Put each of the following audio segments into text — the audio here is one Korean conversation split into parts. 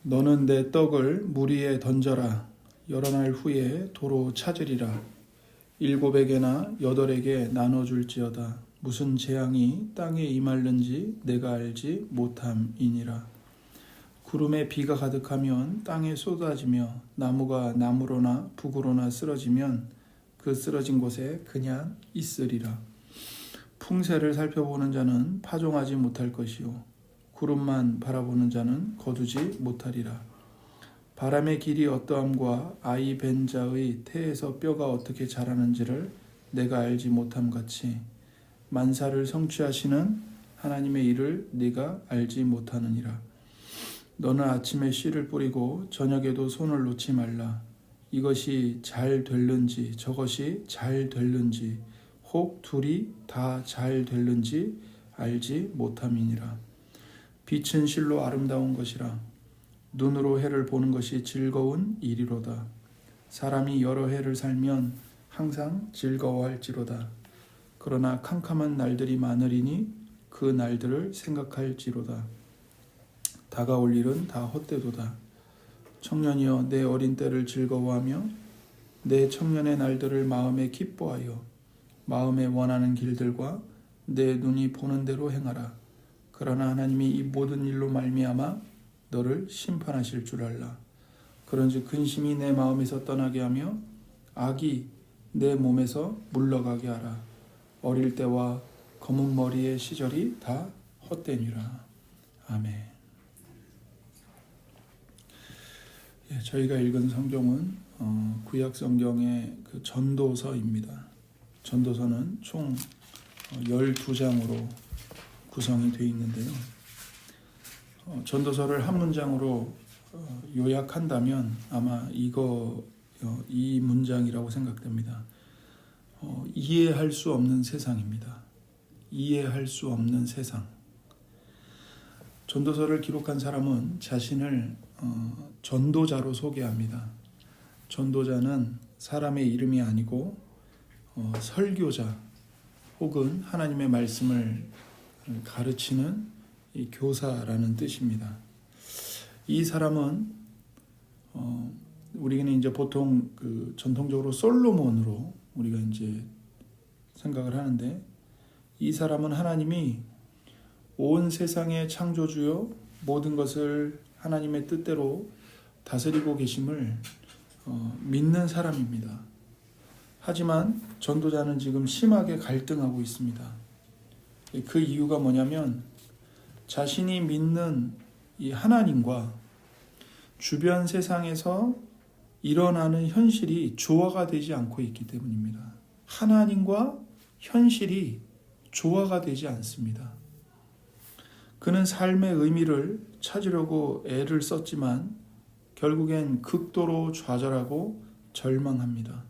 너는 내 떡을 물 위에 던져라. 여러 날 후에 도로 찾으리라. 7에게나 8에게 나눠줄지어다. 무슨 재앙이 땅에 임할는지 내가 알지 못함이니라. 구름에 비가 가득하면 땅에 쏟아지며 나무가 남으로나 북으로나 쓰러지면 그 쓰러진 곳에 그냥 있으리라. 풍세를 살펴보는 자는 파종하지 못할 것이요 구름만 바라보는 자는 거두지 못하리라. 바람의 길이 어떠함과 아이 벤 자의 태에서 뼈가 어떻게 자라는지를 내가 알지 못함같이 만사를 성취하시는 하나님의 일을 네가 알지 못하느니라. 너는 아침에 씨를 뿌리고 저녁에도 손을 놓지 말라. 이것이 잘 될는지 저것이 잘 될는지 혹 둘이 다 잘 될는지 알지 못함이니라. 빛은 실로 아름다운 것이라. 눈으로 해를 보는 것이 즐거운 일이로다. 사람이 여러 해를 살면 항상 즐거워할지로다. 그러나 캄캄한 날들이 많으리니 그 날들을 생각할지로다. 다가올 일은 다 헛되도다. 청년이여 내 어린 때를 즐거워하며 내 청년의 날들을 마음에 기뻐하여 마음에 원하는 길들과 내 눈이 보는 대로 행하라. 그러나 하나님이 이 모든 일로 말미암아 너를 심판하실 줄 알라. 그런즉 근심이 내 마음에서 떠나게 하며 악이 내 몸에서 물러가게 하라. 어릴 때와 검은 머리의 시절이 다 헛되니라. 아멘. 저희가 읽은 성경은 구약 성경의 그 전도서입니다. 전도서는 총 12장으로 구성이 되어 있는데요. 전도서를 한 문장으로 요약한다면 아마 이 문장이라고 생각됩니다. 이해할 수 없는 세상입니다. 이해할 수 없는 세상. 전도서를 기록한 사람은 자신을 전도자로 소개합니다. 전도자는 사람의 이름이 아니고 설교자 혹은 하나님의 말씀을 가르치는 이 교사라는 뜻입니다. 이 사람은 우리는 이제 보통 그 전통적으로 솔로몬으로 우리가 이제 생각을 하는데, 이 사람은 하나님이 온 세상의 창조주요 모든 것을 하나님의 뜻대로 다스리고 계심을 믿는 사람입니다. 하지만 전도자는 지금 심하게 갈등하고 있습니다. 그 이유가 뭐냐면 자신이 믿는 이 하나님과 주변 세상에서 일어나는 현실이 조화가 되지 않고 있기 때문입니다. 하나님과 현실이 조화가 되지 않습니다. 그는 삶의 의미를 찾으려고 애를 썼지만 결국엔 극도로 좌절하고 절망합니다.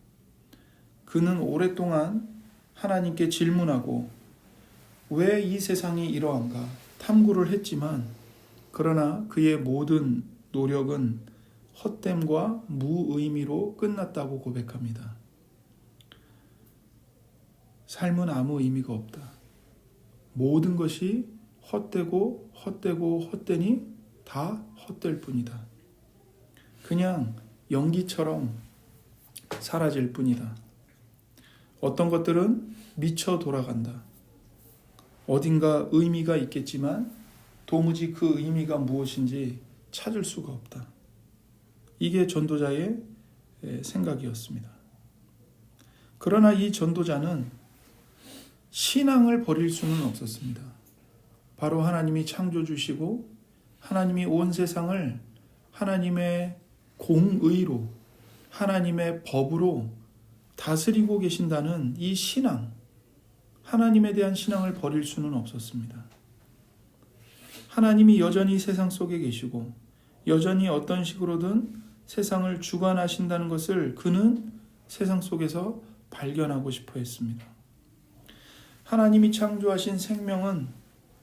그는 오랫동안 하나님께 질문하고 왜 이 세상이 이러한가 탐구를 했지만, 그러나 그의 모든 노력은 헛됨과 무의미로 끝났다고 고백합니다. 삶은 아무 의미가 없다. 모든 것이 헛되고 헛되니 다 헛될 뿐이다. 그냥 연기처럼 사라질 뿐이다. 어떤 것들은 미쳐 돌아간다. 어딘가 의미가 있겠지만 도무지 그 의미가 무엇인지 찾을 수가 없다. 이게 전도자의 생각이었습니다. 그러나 이 전도자는 신앙을 버릴 수는 없었습니다. 바로 하나님이 창조주시고 하나님이 온 세상을 하나님의 공의로 하나님의 법으로 다스리고 계신다는 이 신앙, 하나님에 대한 신앙을 버릴 수는 없었습니다. 하나님이 여전히 세상 속에 계시고 여전히 어떤 식으로든 세상을 주관하신다는 것을 그는 세상 속에서 발견하고 싶어 했습니다. 하나님이 창조하신 생명은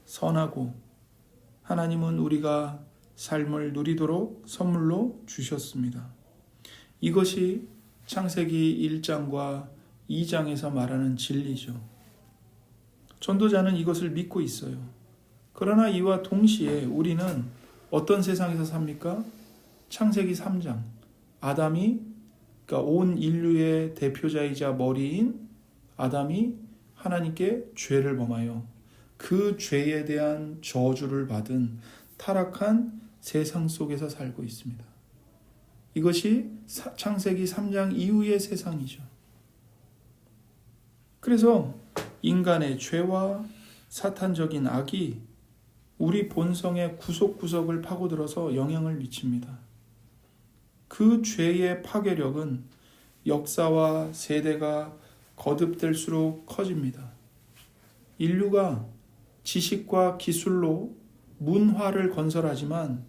선하고 하나님은 우리가 삶을 누리도록 선물로 주셨습니다. 이것이 창세기 1장과 2장에서 말하는 진리죠. 전도자는 이것을 믿고 있어요. 그러나 이와 동시에 우리는 어떤 세상에서 삽니까? 창세기 3장 아담이, 그러니까 온 인류의 대표자이자 머리인 아담이 하나님께 죄를 범하여 그 죄에 대한 저주를 받은 타락한 세상 속에서 살고 있습니다. 이것이 창세기 3장 이후의 세상이죠. 그래서 인간의 죄와 사탄적인 악이 우리 본성의 구석구석을 파고들어서 영향을 미칩니다. 그 죄의 파괴력은 역사와 세대가 거듭될수록 커집니다. 인류가 지식과 기술로 문화를 건설하지만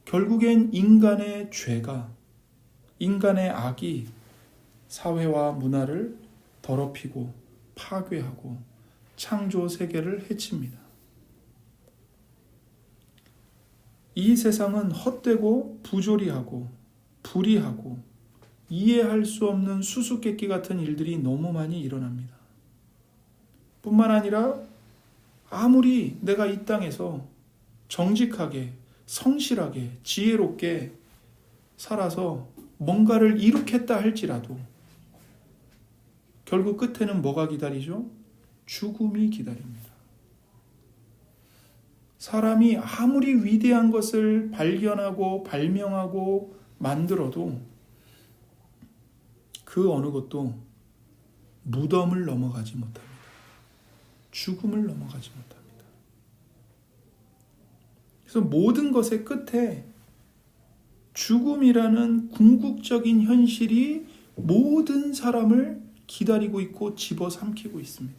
결국엔 인간의 죄가, 인간의 악이 사회와 문화를 더럽히고 파괴하고 창조 세계를 해칩니다. 이 세상은 헛되고 부조리하고 불의하고 이해할 수 없는 수수께끼 같은 일들이 너무 많이 일어납니다. 뿐만 아니라 아무리 내가 이 땅에서 정직하게, 성실하게, 지혜롭게 살아서 뭔가를 이룩했다 할지라도 결국 끝에는 뭐가 기다리죠? 죽음이 기다립니다. 사람이 아무리 위대한 것을 발견하고 발명하고 만들어도 그 어느 것도 무덤을 넘어가지 못합니다. 죽음을 넘어가지 못합니다. 그래서 모든 것의 끝에 죽음이라는 궁극적인 현실이 모든 사람을 기다리고 있고 집어삼키고 있습니다.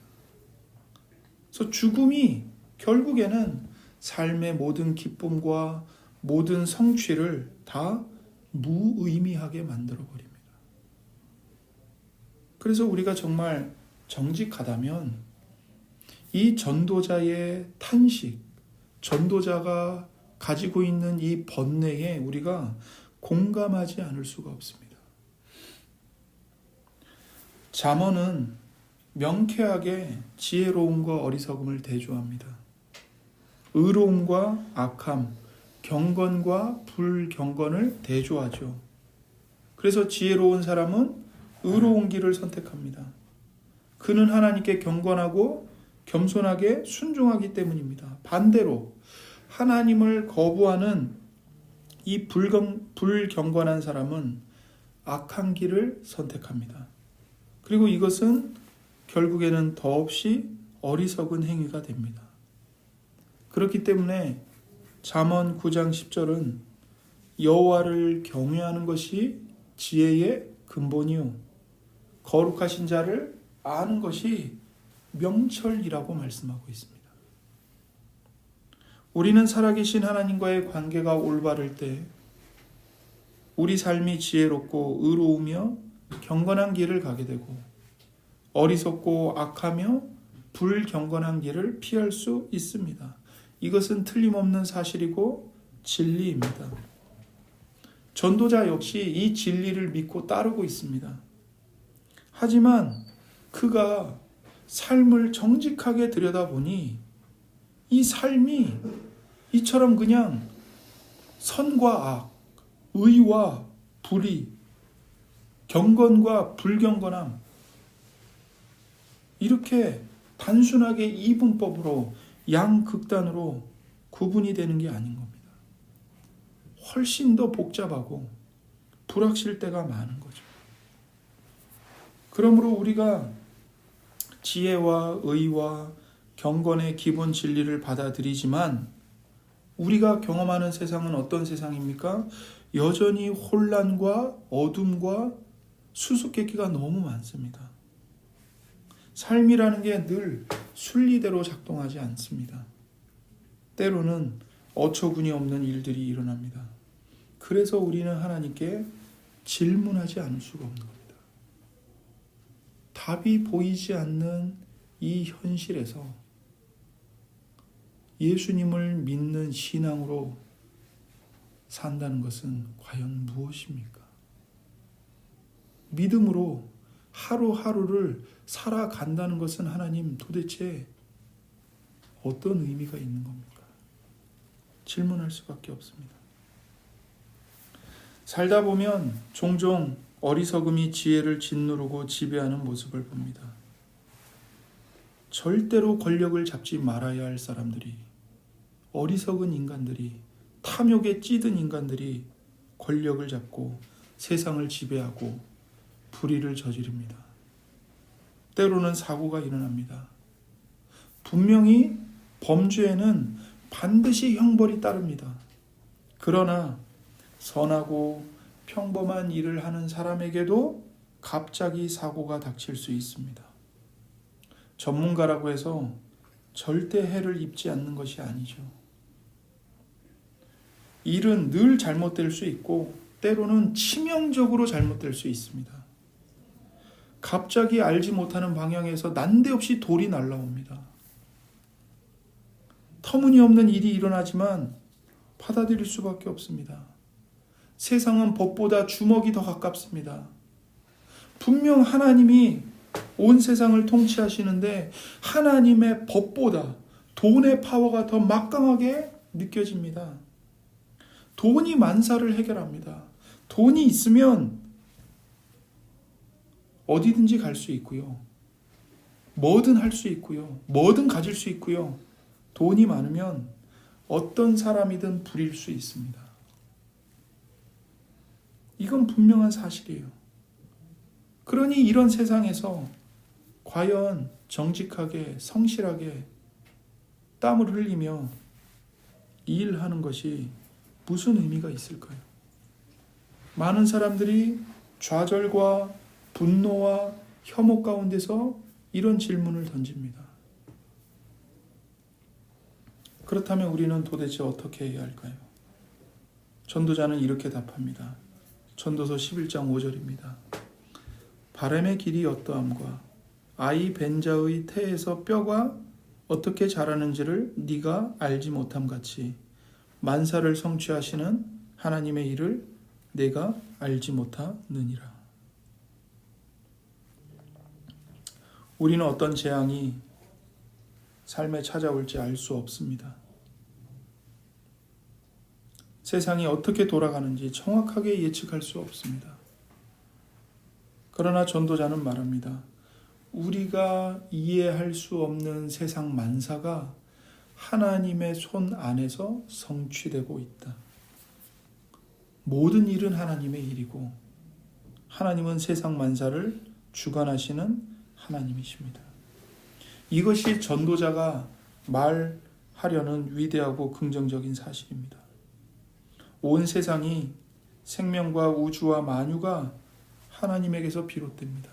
그래서 죽음이 결국에는 삶의 모든 기쁨과 모든 성취를 다 무의미하게 만들어 버립니다. 그래서 우리가 정말 정직하다면 이 전도자의 탄식, 전도자가 가지고 있는 이 번뇌에 우리가 공감하지 않을 수가 없습니다. 잠언은 명쾌하게 지혜로움과 어리석음을 대조합니다. 의로움과 악함, 경건과 불경건을 대조하죠. 그래서 지혜로운 사람은 의로운 길을 선택합니다. 그는 하나님께 경건하고 겸손하게 순종하기 때문입니다. 반대로 하나님을 거부하는 이 불경건한 사람은 악한 길을 선택합니다. 그리고 이것은 결국에는 더없이 어리석은 행위가 됩니다. 그렇기 때문에 잠언 9장 10절은 여호와를 경외하는 것이 지혜의 근본이요 거룩하신 자를 아는 것이 명철이라고 말씀하고 있습니다. 우리는 살아계신 하나님과의 관계가 올바를 때 우리 삶이 지혜롭고 의로우며 경건한 길을 가게 되고 어리석고 악하며 불경건한 길을 피할 수 있습니다. 이것은 틀림없는 사실이고 진리입니다. 전도자 역시 이 진리를 믿고 따르고 있습니다. 하지만 그가 삶을 정직하게 들여다보니 이 삶이 이처럼 그냥 선과 악, 의와 불의, 경건과 불경건함 이렇게 단순하게 이분법으로 양극단으로 구분이 되는 게 아닌 겁니다. 훨씬 더 복잡하고 불확실대가 많은 거죠. 그러므로 우리가 지혜와 의와 경건의 기본 진리를 받아들이지만 우리가 경험하는 세상은 어떤 세상입니까? 여전히 혼란과 어둠과 수수께끼가 너무 많습니다. 삶이라는 게 늘 순리대로 작동하지 않습니다. 때로는 어처구니 없는 일들이 일어납니다. 그래서 우리는 하나님께 질문하지 않을 수가 없는 겁니다. 답이 보이지 않는 이 현실에서 예수님을 믿는 신앙으로 산다는 것은 과연 무엇입니까? 믿음으로 하루하루를 살아간다는 것은 하나님 도대체 어떤 의미가 있는 겁니까? 질문할 수밖에 없습니다. 살다 보면 종종 어리석음이 지혜를 짓누르고 지배하는 모습을 봅니다. 절대로 권력을 잡지 말아야 할 사람들이, 어리석은 인간들이, 탐욕에 찌든 인간들이 권력을 잡고 세상을 지배하고 불의를 저지릅니다. 때로는 사고가 일어납니다. 분명히 범죄에는 반드시 형벌이 따릅니다. 그러나 선하고 평범한 일을 하는 사람에게도 갑자기 사고가 닥칠 수 있습니다. 전문가라고 해서 절대 해를 입지 않는 것이 아니죠. 일은 늘 잘못될 수 있고 때로는 치명적으로 잘못될 수 있습니다. 갑자기 알지 못하는 방향에서 난데없이 돌이 날라옵니다. 터무니없는 일이 일어나지만 받아들일 수밖에 없습니다. 세상은 법보다 주먹이 더 가깝습니다. 분명 하나님이 온 세상을 통치하시는데 하나님의 법보다 돈의 파워가 더 막강하게 느껴집니다. 돈이 만사를 해결합니다. 돈이 있으면 어디든지 갈 수 있고요. 뭐든 할 수 있고요. 뭐든 가질 수 있고요. 돈이 많으면 어떤 사람이든 부릴 수 있습니다. 이건 분명한 사실이에요. 그러니 이런 세상에서 과연 정직하게 성실하게 땀을 흘리며 일하는 것이 무슨 의미가 있을까요? 많은 사람들이 좌절과 분노와 혐오 가운데서 이런 질문을 던집니다. 그렇다면 우리는 도대체 어떻게 해야 할까요? 전도자는 이렇게 답합니다. 전도서 11장 5절입니다. 바람의 길이 어떠함과 아이 벤 자의 태에서 뼈가 어떻게 자라는지를 네가 알지 못함 같이 만사를 성취하시는 하나님의 일을 내가 알지 못하느니라. 우리는 어떤 재앙이 삶에 찾아올지 알 수 없습니다. 세상이 어떻게 돌아가는지 정확하게 예측할 수 없습니다. 그러나 전도자는 말합니다. 우리가 이해할 수 없는 세상 만사가 하나님의 손 안에서 성취되고 있다. 모든 일은 하나님의 일이고 하나님은 세상 만사를 주관하시는 하나님이십니다. 이것이 전도자가 말하려는 위대하고 긍정적인 사실입니다. 온 세상이 생명과 우주와 만유가 하나님에게서 비롯됩니다.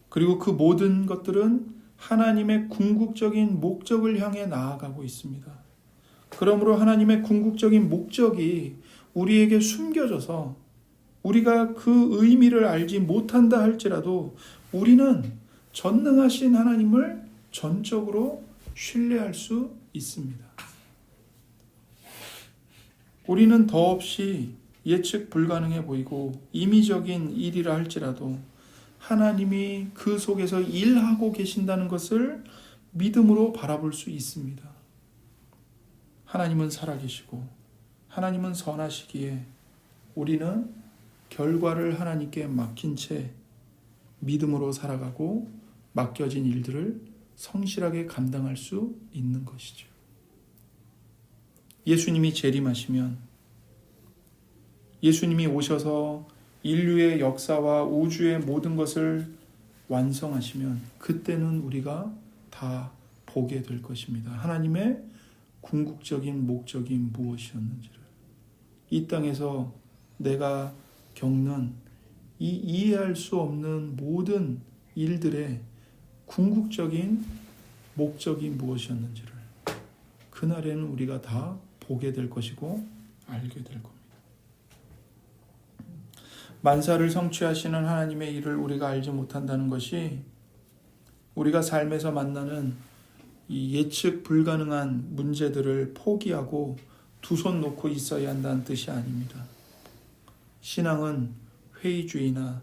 그리고 그 모든 것들은 하나님의 궁극적인 목적을 향해 나아가고 있습니다. 그러므로 하나님의 궁극적인 목적이 우리에게 숨겨져서 우리가 그 의미를 알지 못한다 할지라도 우리는 전능하신 하나님을 전적으로 신뢰할 수 있습니다. 우리는 더없이 예측 불가능해 보이고 임의적인 일이라 할지라도 하나님이 그 속에서 일하고 계신다는 것을 믿음으로 바라볼 수 있습니다. 하나님은 살아계시고 하나님은 선하시기에 우리는 결과를 하나님께 맡긴 채 믿음으로 살아가고 맡겨진 일들을 성실하게 감당할 수 있는 것이죠. 예수님이 재림하시면 예수님이 오셔서 인류의 역사와 우주의 모든 것을 완성하시면 그때는 우리가 다 보게 될 것입니다. 하나님의 궁극적인 목적이 무엇이었는지를 이 땅에서 내가 겪는 이 이해할 수 없는 모든 일들의 궁극적인 목적이 무엇이었는지를 그날에는 우리가 다 보게 될 것이고 알게 될 겁니다. 만사를 성취하시는 하나님의 일을 우리가 알지 못한다는 것이 우리가 삶에서 만나는 이 예측 불가능한 문제들을 포기하고 두 손 놓고 있어야 한다는 뜻이 아닙니다. 신앙은 회의주의나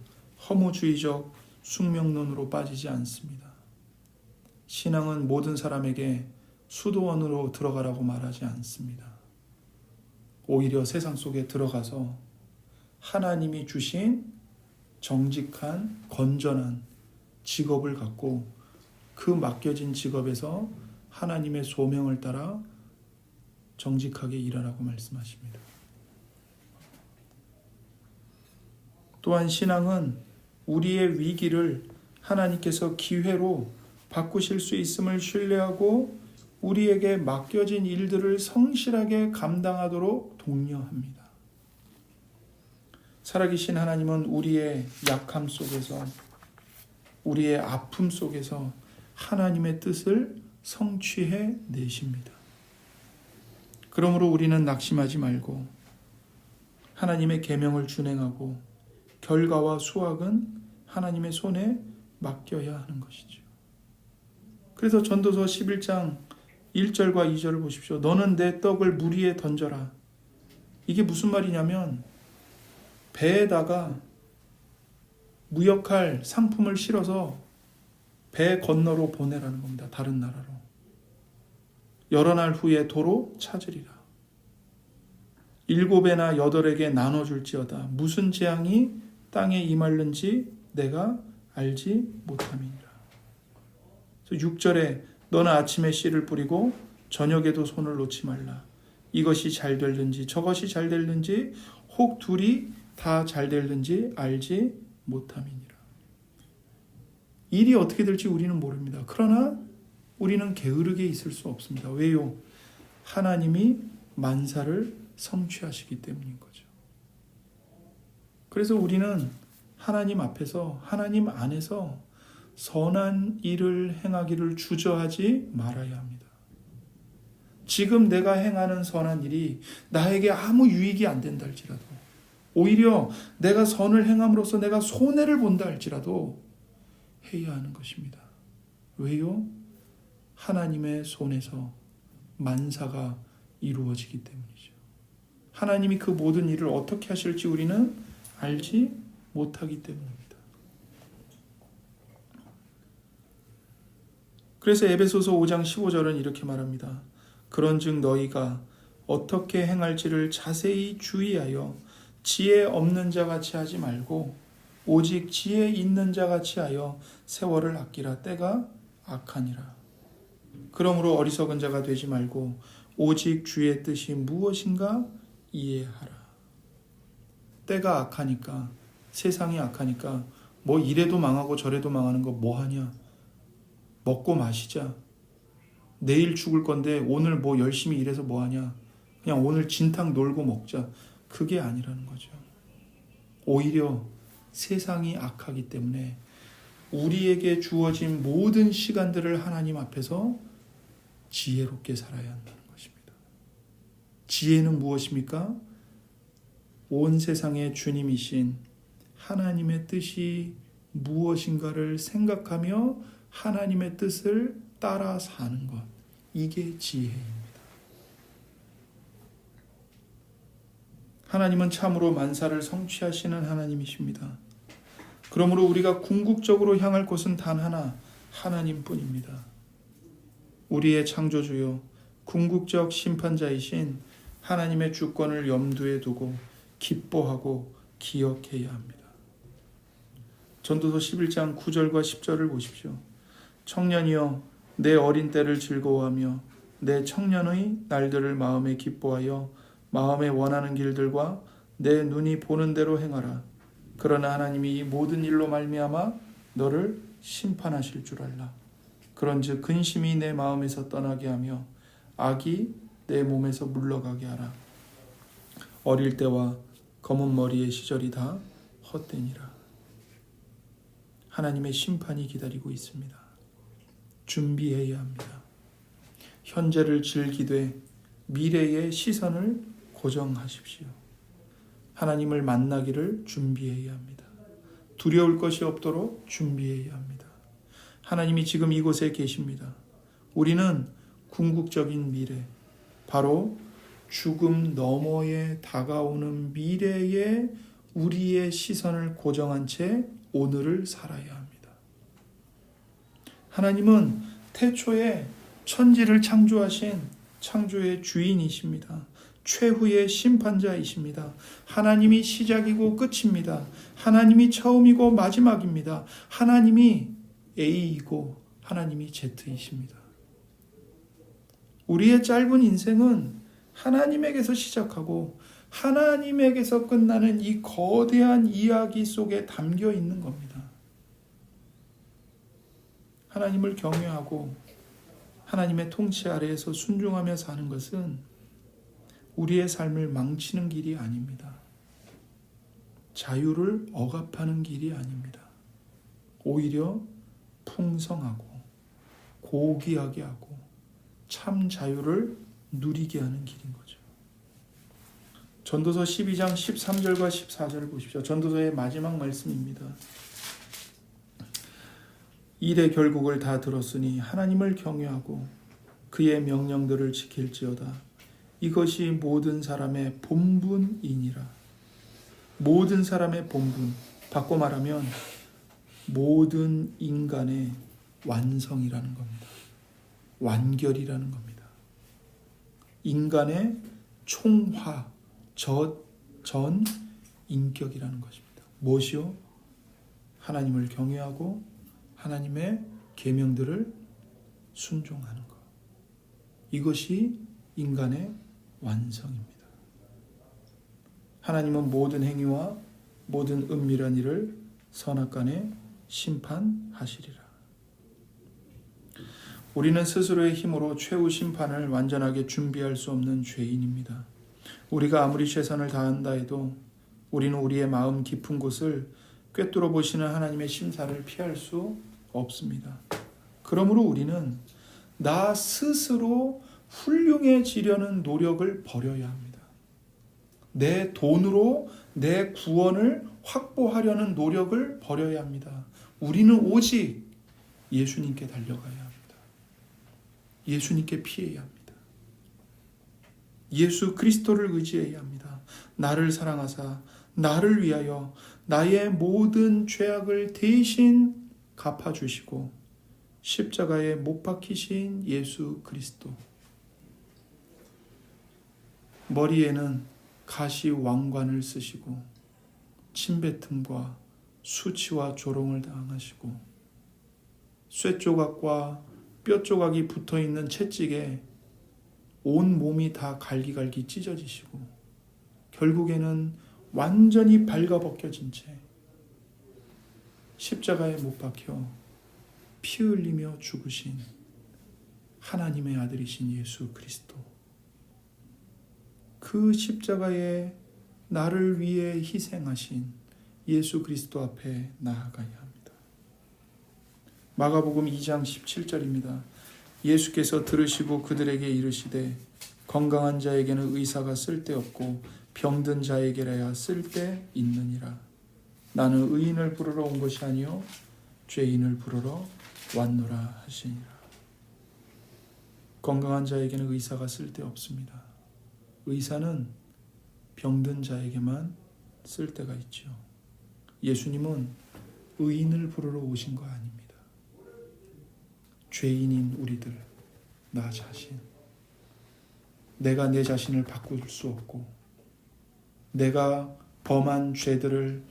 허무주의적 숙명론으로 빠지지 않습니다. 신앙은 모든 사람에게 수도원으로 들어가라고 말하지 않습니다. 오히려 세상 속에 들어가서 하나님이 주신 정직한 건전한 직업을 갖고 그 맡겨진 직업에서 하나님의 소명을 따라 정직하게 일하라고 말씀하십니다. 또한 신앙은 우리의 위기를 하나님께서 기회로 바꾸실 수 있음을 신뢰하고 우리에게 맡겨진 일들을 성실하게 감당하도록 독려합니다. 살아계신 하나님은 우리의 약함 속에서, 우리의 아픔 속에서 하나님의 뜻을 성취해 내십니다. 그러므로 우리는 낙심하지 말고 하나님의 계명을 준행하고 결과와 수확은 하나님의 손에 맡겨야 하는 것이죠. 그래서 전도서 11장 1절과 2절을 보십시오. 너는 내 떡을 물 위에 던져라. 이게 무슨 말이냐면 배에다가 무역할 상품을 실어서 배 건너로 보내라는 겁니다. 다른 나라로. 여러 날 후에 도로 찾으리라. 7에나 8에게 나눠줄지어다. 무슨 재앙이 땅에 임할는지 내가 알지 못함이니라. 6절에 너는 아침에 씨를 뿌리고 저녁에도 손을 놓지 말라. 이것이 잘 될는지 저것이 잘 될는지 혹 둘이 다 잘 될는지 알지 못함이니라. 일이 어떻게 될지 우리는 모릅니다. 그러나 우리는 게으르게 있을 수 없습니다. 왜요? 하나님이 만사를 성취하시기 때문인 거죠. 그래서 우리는 하나님 앞에서, 하나님 안에서 선한 일을 행하기를 주저하지 말아야 합니다. 지금 내가 행하는 선한 일이 나에게 아무 유익이 안 된다 할지라도, 오히려 내가 선을 행함으로써 내가 손해를 본다 할지라도 해야 하는 것입니다. 왜요? 하나님의 손에서 만사가 이루어지기 때문이죠. 하나님이 그 모든 일을 어떻게 하실지 우리는 알지 못하기 때문입니다. 그래서 에베소서 5장 15절은 이렇게 말합니다. 그런즉 너희가 어떻게 행할지를 자세히 주의하여 지혜 없는 자 같이 하지 말고 오직 지혜 있는 자 같이 하여 세월을 아끼라. 때가 악하니라. 그러므로 어리석은 자가 되지 말고 오직 주의 뜻이 무엇인가 이해하라. 때가 악하니까, 세상이 악하니까 뭐 이래도 망하고 저래도 망하는 거 뭐하냐. 먹고 마시자. 내일 죽을 건데 오늘 뭐 열심히 일해서 뭐하냐. 그냥 오늘 진탕 놀고 먹자. 그게 아니라는 거죠. 오히려 세상이 악하기 때문에 우리에게 주어진 모든 시간들을 하나님 앞에서 지혜롭게 살아야 한다는 것입니다. 지혜는 무엇입니까? 온 세상의 주님이신 하나님의 뜻이 무엇인가를 생각하며 하나님의 뜻을 따라 사는 것. 이게 지혜입니다. 하나님은 참으로 만사를 성취하시는 하나님이십니다. 그러므로 우리가 궁극적으로 향할 곳은 단 하나, 하나님뿐입니다. 우리의 창조주요 궁극적 심판자이신 하나님의 주권을 염두에 두고 기뻐하고 기억해야 합니다. 전도서 11장 9절과 10절을 보십시오. 청년이여 내 어린 때를 즐거워하며 내 청년의 날들을 마음에 기뻐하여 마음에 원하는 길들과 내 눈이 보는 대로 행하라. 그러나 하나님이 이 모든 일로 말미암아 너를 심판하실 줄 알라. 그런즉 근심이 내 마음에서 떠나게 하며 악이 내 몸에서 물러가게 하라. 어릴 때와 검은 머리의 시절이 다 헛되니라. 하나님의 심판이 기다리고 있습니다. 준비해야 합니다. 현재를 즐기되 미래의 시선을 고정하십시오. 하나님을 만나기를 준비해야 합니다. 두려울 것이 없도록 준비해야 합니다. 하나님이 지금 이곳에 계십니다. 우리는 궁극적인 미래, 바로 죽음 너머에 다가오는 미래에 우리의 시선을 고정한 채 오늘을 살아야 합니다. 하나님은 태초에 천지를 창조하신 창조의 주인이십니다. 최후의 심판자이십니다. 하나님이 시작이고 끝입니다. 하나님이 처음이고 마지막입니다. 하나님이 A이고 하나님이 Z이십니다. 우리의 짧은 인생은 하나님에게서 시작하고 하나님에게서 끝나는 이 거대한 이야기 속에 담겨 있는 겁니다. 하나님을 경외하고 하나님의 통치 아래에서 순종하며 사는 것은 우리의 삶을 망치는 길이 아닙니다. 자유를 억압하는 길이 아닙니다. 오히려 풍성하고 고귀하게 하고 참 자유를 누리게 하는 길인 거죠. 전도서 12장 13절과 14절을 보십시오. 전도서의 마지막 말씀입니다. 일의 결국을 다 들었으니 하나님을 경외하고 그의 명령들을 지킬지어다. 이것이 모든 사람의 본분이니라. 모든 사람의 본분, 바꿔 말하면 모든 인간의 완성이라는 겁니다. 완결이라는 겁니다. 인간의 총화, 전 인격이라는 것입니다. 무엇이요? 하나님을 경외하고 하나님의 계명들을 순종하는 것. 이것이 인간의 완성입니다. 하나님은 모든 행위와 모든 은밀한 일을 선악간에 심판하시리라. 우리는 스스로의 힘으로 최후 심판을 완전하게 준비할 수 없는 죄인입니다. 우리가 아무리 최선을 다한다 해도 우리는 우리의 마음 깊은 곳을 꿰뚫어 보시는 하나님의 심사를 피할 수 없습니다. 그러므로 우리는 나 스스로 훌륭해지려는 노력을 버려야 합니다. 내 돈으로 내 구원을 확보하려는 노력을 버려야 합니다. 우리는 오직 예수님께 달려가야 합니다. 예수님께 피해야 합니다. 예수 그리스도를 의지해야 합니다. 나를 사랑하사 나를 위하여 나의 모든 죄악을 대신 갚아주시고 십자가에 못 박히신 예수 그리스도. 머리에는 가시 왕관을 쓰시고 침뱉음과 수치와 조롱을 당하시고 쇠조각과 뼈조각이 붙어있는 채찍에 온 몸이 다 갈기갈기 찢어지시고 결국에는 완전히 발가벗겨진 채 십자가에 못 박혀 피 흘리며 죽으신 하나님의 아들이신 예수 그리스도. 그 십자가에 나를 위해 희생하신 예수 그리스도 앞에 나아가야 합니다. 마가복음 2장 17절입니다. 예수께서 들으시고 그들에게 이르시되 건강한 자에게는 의사가 쓸데없고 병든 자에게라야 쓸데있느니라. 나는 의인을 부르러 온 것이 아니요 죄인을 부르러 왔노라 하시니라. 건강한 자에게는 의사가 쓸데없습니다. 의사는 병든 자에게만 쓸데가 있죠. 예수님은 의인을 부르러 오신 거 아닙니다. 죄인인 우리들, 나 자신. 내가 내 자신을 바꿀 수 없고 내가 범한 죄들을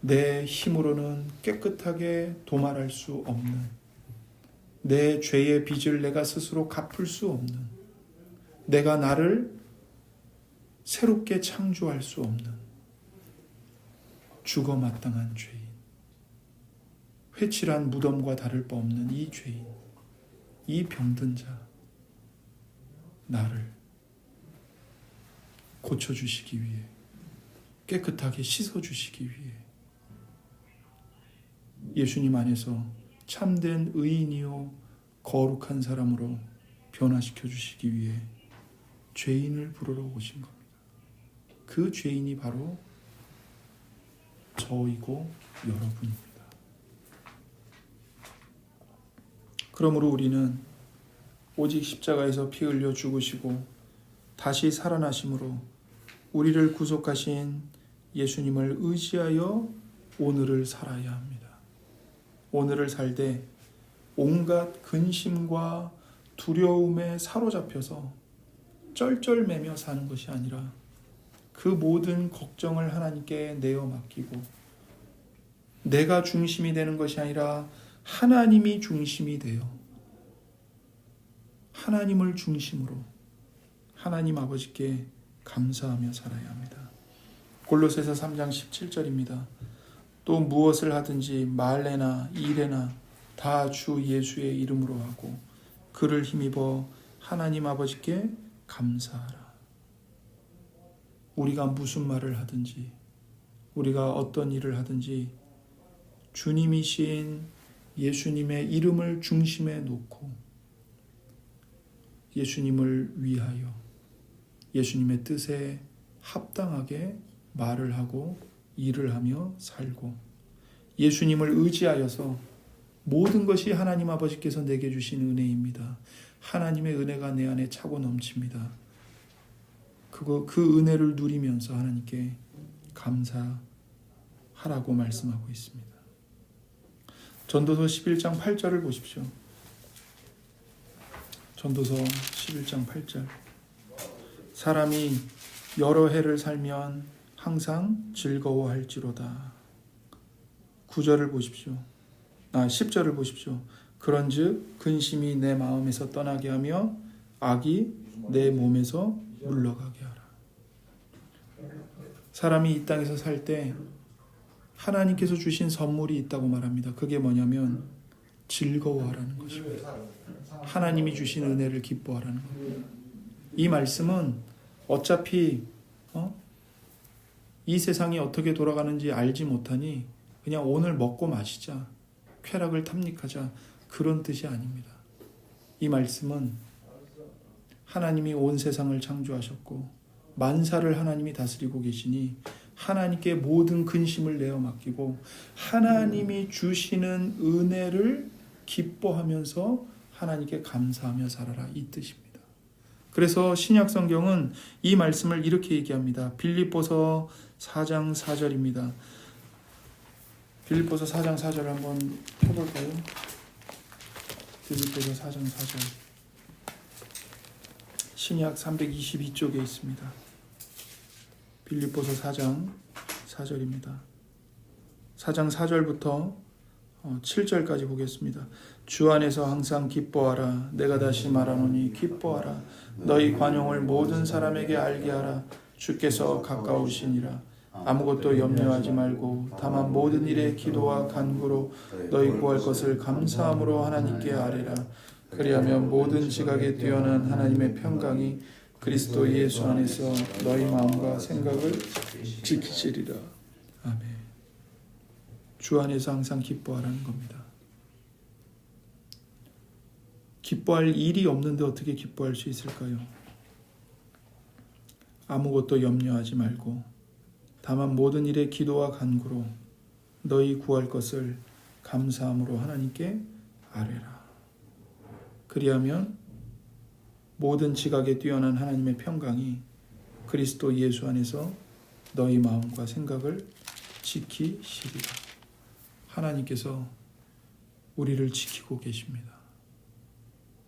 내 힘으로는 깨끗하게 도말할 수 없는, 내 죄의 빚을 내가 스스로 갚을 수 없는, 내가 나를 새롭게 창조할 수 없는 죽어 마땅한 죄인, 회칠한 무덤과 다를 바 없는 이 죄인, 이 병든 자, 나를 고쳐주시기 위해, 깨끗하게 씻어주시기 위해 예수님 안에서 참된 의인이요 거룩한 사람으로 변화시켜 주시기 위해 죄인을 부르러 오신 겁니다. 그 죄인이 바로 저이고 여러분입니다. 그러므로 우리는 오직 십자가에서 피 흘려 죽으시고 다시 살아나심으로 우리를 구속하신 예수님을 의지하여 오늘을 살아야 합니다. 오늘을 살되 온갖 근심과 두려움에 사로잡혀서 쩔쩔매며 사는 것이 아니라 그 모든 걱정을 하나님께 내어 맡기고 내가 중심이 되는 것이 아니라 하나님이 중심이 되어 하나님을 중심으로 하나님 아버지께 감사하며 살아야 합니다. 골로새서 3장 17절입니다. 또 무엇을 하든지 말에나 일에나 다 주 예수의 이름으로 하고 그를 힘입어 하나님 아버지께 감사하라. 우리가 무슨 말을 하든지 우리가 어떤 일을 하든지 주님이신 예수님의 이름을 중심에 놓고 예수님을 위하여 예수님의 뜻에 합당하게 말을 하고 일을 하며 살고 예수님을 의지하여서 모든 것이 하나님 아버지께서 내게 주신 은혜입니다. 하나님의 은혜가 내 안에 차고 넘칩니다. 그 은혜를 누리면서 하나님께 감사하라고 말씀하고 있습니다. 전도서 11장 8절을 보십시오. 전도서 11장 8절. 사람이 여러 해를 살면 항상 즐거워할지로다. 9절을 보십시오. 10절을 보십시오. 그런즉 근심이 내 마음에서 떠나게 하며 악이 내 몸에서 물러가게 하라. 사람이 이 땅에서 살 때 하나님께서 주신 선물이 있다고 말합니다. 그게 뭐냐면 즐거워하라는 것입니다. 하나님이 주신 은혜를 기뻐하라는 겁니다. 이 말씀은 어차피 이 세상이 어떻게 돌아가는지 알지 못하니 그냥 오늘 먹고 마시자, 쾌락을 탐닉하자, 그런 뜻이 아닙니다. 이 말씀은 하나님이 온 세상을 창조하셨고 만사를 하나님이 다스리고 계시니 하나님께 모든 근심을 내어 맡기고 하나님이 주시는 은혜를 기뻐하면서 하나님께 감사하며 살아라, 이 뜻입니다. 그래서 신약 성경은 이 말씀을 이렇게 얘기합니다. 빌립보서 4장 4절입니다. 빌립보서 4장 4절 한번 펴볼까요? 빌립보서 4장 4절. 신약 322쪽에 있습니다. 빌립보서 4장 4절입니다. 4장 4절부터 7절까지 보겠습니다. 주 안에서 항상 기뻐하라. 내가 다시 말하노니 기뻐하라. 너희 관용을 모든 사람에게 알게 하라. 주께서 가까우시니라. 아무것도 염려하지 말고 다만 모든 일에 기도와 간구로 너희 구할 것을 감사함으로 하나님께 아뢰라. 그리하면 모든 지각에 뛰어난 하나님의 평강이 그리스도 예수 안에서 너희 마음과 생각을 지키시리라. 아멘. 주 안에서 항상 기뻐하라는 겁니다. 기뻐할 일이 없는데 어떻게 기뻐할 수 있을까요? 아무것도 염려하지 말고 다만 모든 일에 기도와 간구로 너희 구할 것을 감사함으로 하나님께 아뢰라. 그리하면 모든 지각에 뛰어난 하나님의 평강이 그리스도 예수 안에서 너희 마음과 생각을 지키시리라. 하나님께서 우리를 지키고 계십니다.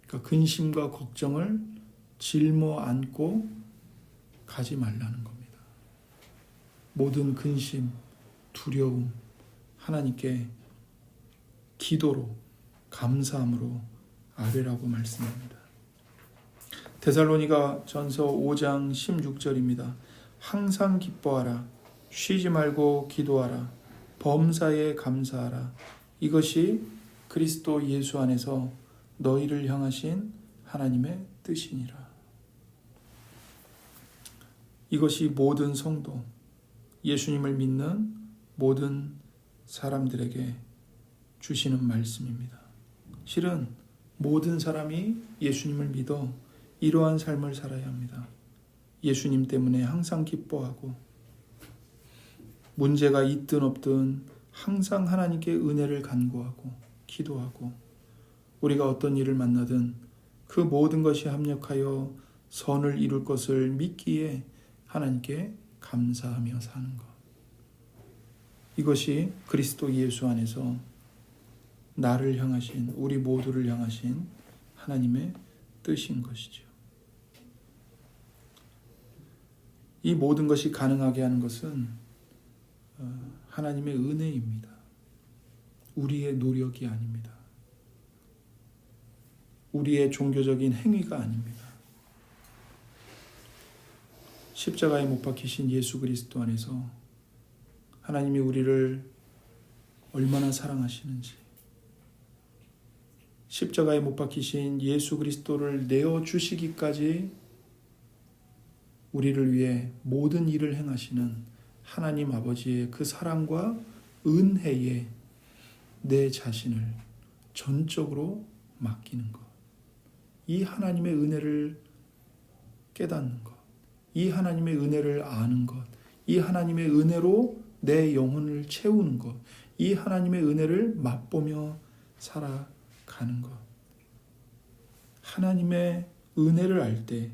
그러니까 근심과 걱정을 짊어 안고 가지 말라는 겁니다. 모든 근심, 두려움 하나님께 기도로 감사함으로 아뢰라고 말씀합니다. 데살로니가 전서 5장 16절입니다. 항상 기뻐하라. 쉬지 말고 기도하라. 범사에 감사하라. 이것이 그리스도 예수 안에서 너희를 향하신 하나님의 뜻이니라. 이것이 모든 성도, 예수님을 믿는 모든 사람들에게 주시는 말씀입니다. 실은 모든 사람이 예수님을 믿어 이러한 삶을 살아야 합니다. 예수님 때문에 항상 기뻐하고 문제가 있든 없든 항상 하나님께 은혜를 간구하고 기도하고 우리가 어떤 일을 만나든 그 모든 것이 합력하여 선을 이룰 것을 믿기에 하나님께 감사하며 사는 것. 이것이 그리스도 예수 안에서 나를 향하신, 우리 모두를 향하신 하나님의 뜻인 것이죠. 이 모든 것이 가능하게 하는 것은 하나님의 은혜입니다. 우리의 노력이 아닙니다. 우리의 종교적인 행위가 아닙니다. 십자가에 못 박히신 예수 그리스도 안에서 하나님이 우리를 얼마나 사랑하시는지, 십자가에 못 박히신 예수 그리스도를 내어주시기까지 우리를 위해 모든 일을 행하시는 하나님 아버지의 그 사랑과 은혜에 내 자신을 전적으로 맡기는 것, 이 하나님의 은혜를 깨닫는 것, 이 하나님의 은혜를 아는 것, 이 하나님의 은혜로 내 영혼을 채우는 것, 이 하나님의 은혜를 맛보며 살아가는 것. 하나님의 은혜를 알 때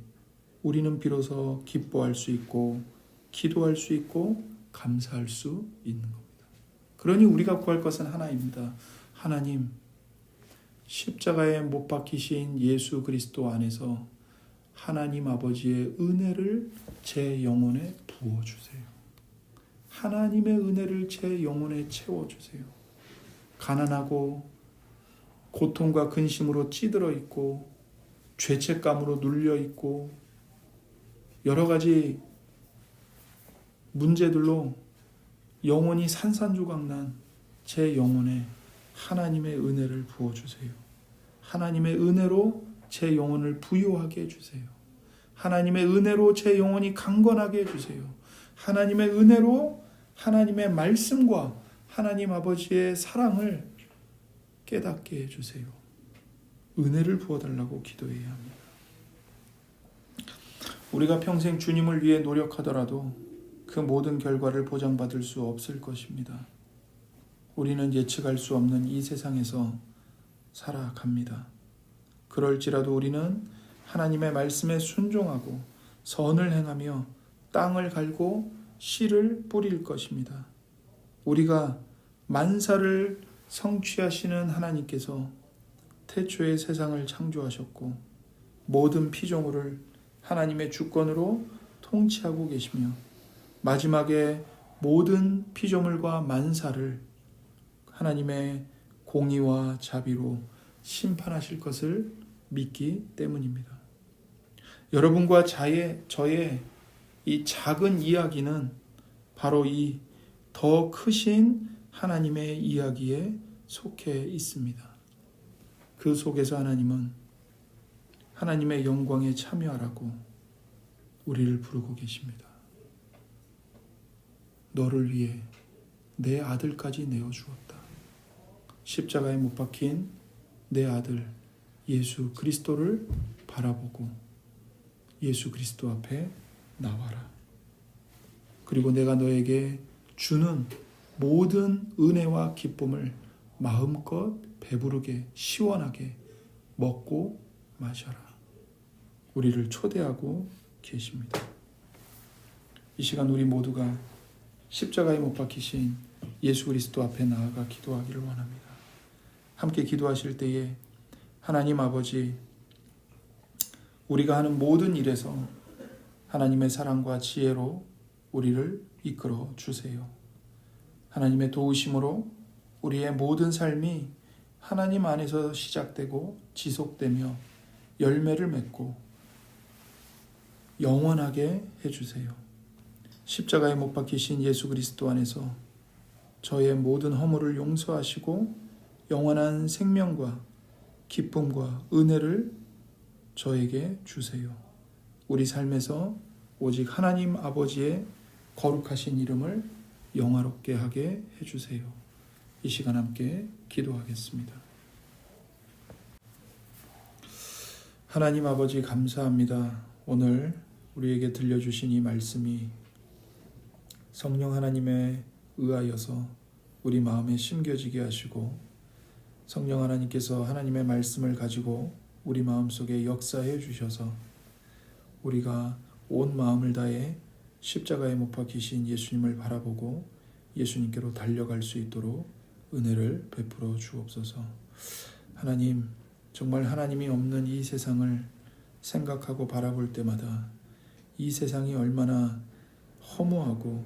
우리는 비로소 기뻐할 수 있고 기도할 수 있고 감사할 수 있는 겁니다. 그러니 우리가 구할 것은 하나입니다. 하나님, 십자가에 못 박히신 예수 그리스도 안에서 하나님 아버지의 은혜를 제 영혼에 부어주세요. 하나님의 은혜를 제 영혼에 채워주세요. 가난하고 고통과 근심으로 찌들어 있고 죄책감으로 눌려 있고 여러 가지 문제들로 영혼이 산산조각난 제 영혼에 하나님의 은혜를 부어주세요. 하나님의 은혜로 제 영혼을 부유하게 해주세요. 하나님의 은혜로 제 영혼이 강건하게 해주세요. 하나님의 은혜로 하나님의 말씀과 하나님 아버지의 사랑을 깨닫게 해주세요. 은혜를 부어달라고 기도해야 합니다. 우리가 평생 주님을 위해 노력하더라도 그 모든 결과를 보장받을 수 없을 것입니다. 우리는 예측할 수 없는 이 세상에서 살아갑니다. 그럴지라도 우리는 하나님의 말씀에 순종하고 선을 행하며 땅을 갈고 씨를 뿌릴 것입니다. 우리가 만사를 성취하시는 하나님께서 태초에 세상을 창조하셨고 모든 피조물을 하나님의 주권으로 통치하고 계시며 마지막에 모든 피조물과 만사를 하나님의 공의와 자비로 심판하실 것을 믿기 때문입니다. 여러분과 저의 이 작은 이야기는 바로 이 더 크신 하나님의 이야기에 속해 있습니다. 그 속에서 하나님은 하나님의 영광에 참여하라고 우리를 부르고 계십니다. 너를 위해 내 아들까지 내어주었다. 십자가에 못 박힌 내 아들 예수 그리스도를 바라보고 예수 그리스도 앞에 나와라. 그리고 내가 너에게 주는 모든 은혜와 기쁨을 마음껏 배부르게 시원하게 먹고 마셔라. 우리를 초대하고 계십니다. 이 시간 우리 모두가 십자가에 못 박히신 예수 그리스도 앞에 나아가 기도하기를 원합니다. 함께 기도하실 때에 하나님 아버지, 우리가 하는 모든 일에서 하나님의 사랑과 지혜로 우리를 이끌어 주세요. 하나님의 도우심으로 우리의 모든 삶이 하나님 안에서 시작되고 지속되며 열매를 맺고 영원하게 해주세요. 십자가에 못 박히신 예수 그리스도 안에서 저의 모든 허물을 용서하시고 영원한 생명과 기쁨과 은혜를 저에게 주세요. 우리 삶에서 오직 하나님 아버지의 거룩하신 이름을 영화롭게 하게 해주세요. 이 시간 함께 기도하겠습니다. 하나님 아버지 감사합니다. 오늘 우리에게 들려주신 이 말씀이 성령 하나님에 의하여서 우리 마음에 심겨지게 하시고 성령 하나님께서 하나님의 말씀을 가지고 우리 마음속에 역사해 주셔서 우리가 온 마음을 다해 십자가에 못 박히신 예수님을 바라보고 예수님께로 달려갈 수 있도록 은혜를 베풀어 주옵소서. 하나님, 정말 하나님이 없는 이 세상을 생각하고 바라볼 때마다 이 세상이 얼마나 허무하고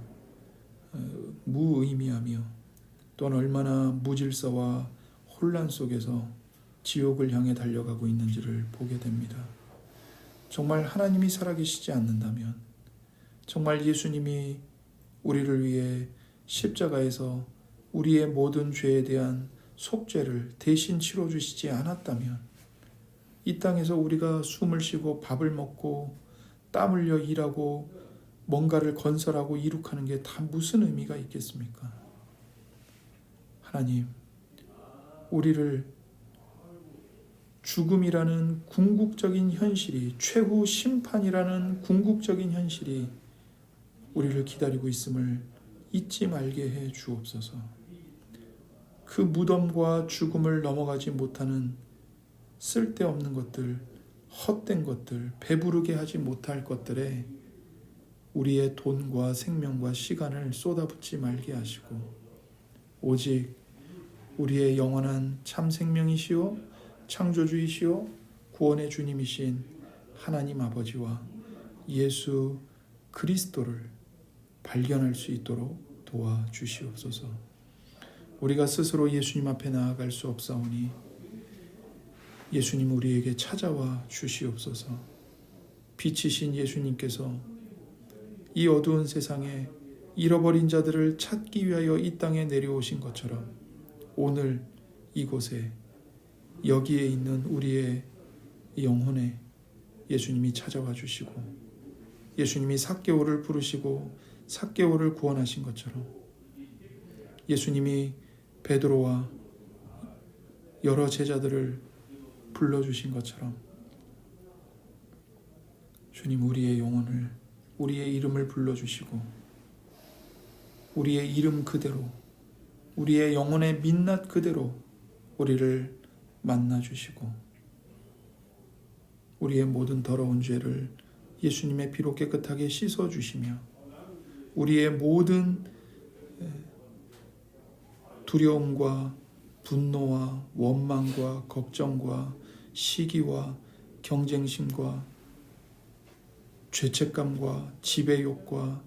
무의미하며 또한 얼마나 무질서와 혼란 속에서 지옥을 향해 달려가고 있는지를 보게 됩니다. 정말 하나님이 살아계시지 않는다면, 정말 예수님이 우리를 위해 십자가에서 우리의 모든 죄에 대한 속죄를 대신 치러주시지 않았다면, 이 땅에서 우리가 숨을 쉬고 밥을 먹고 땀 흘려 일하고 뭔가를 건설하고 이룩하는 게 다 무슨 의미가 있겠습니까? 하나님, 우리를 죽음이라는 궁극적인 현실이, 최후 심판이라는 궁극적인 현실이 우리를 기다리고 있음을 잊지 말게 해 주옵소서. 그 무덤과 죽음을 넘어가지 못하는 쓸데없는 것들, 헛된 것들, 배부르게 하지 못할 것들에 우리의 돈과 생명과 시간을 쏟아붓지 말게 하시고, 오직 우리의 영원한 참 생명이시오 창조주이시오 구원의 주님이신 하나님 아버지와 예수 그리스도를 발견할 수 있도록 도와주시옵소서. 우리가 스스로 예수님 앞에 나아갈 수 없사오니 예수님 우리에게 찾아와 주시옵소서. 빛이신 예수님께서 이 어두운 세상에 잃어버린 자들을 찾기 위하여 이 땅에 내려오신 것처럼 오늘 이곳에 여기에 있는 우리의 영혼에 예수님이 찾아와 주시고, 예수님이 삭개오를 부르시고 삭개오를 구원하신 것처럼, 예수님이 베드로와 여러 제자들을 불러주신 것처럼, 주님 우리의 영혼을, 우리의 이름을 불러주시고 우리의 이름 그대로, 우리의 영혼의 민낯 그대로 우리를 만나주시고 우리의 모든 더러운 죄를 예수님의 피로 깨끗하게 씻어주시며 우리의 모든 두려움과 분노와 원망과 걱정과 시기와 경쟁심과 죄책감과 지배욕과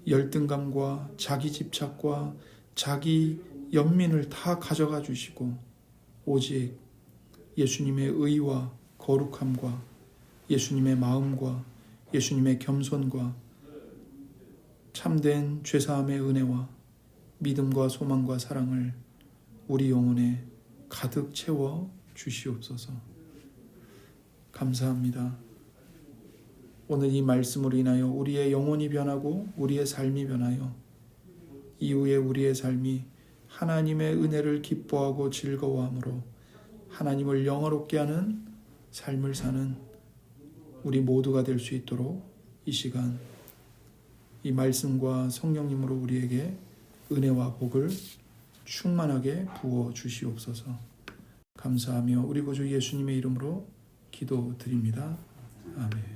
열등감과 자기 집착과 자기 연민을 다 가져가 주시고 오직 예수님의 의와 거룩함과 예수님의 마음과 예수님의 겸손과 참된 죄사함의 은혜와 믿음과 소망과 사랑을 우리 영혼에 가득 채워 주시옵소서. 감사합니다. 오늘 이 말씀으로 인하여 우리의 영혼이 변하고 우리의 삶이 변하여 이후에 우리의 삶이 하나님의 은혜를 기뻐하고 즐거워함으로 하나님을 영화롭게 하는 삶을 사는 우리 모두가 될 수 있도록 이 시간 이 말씀과 성령님으로 우리에게 은혜와 복을 충만하게 부어 주시옵소서. 감사하며 우리 구주 예수님의 이름으로 기도드립니다. 아멘.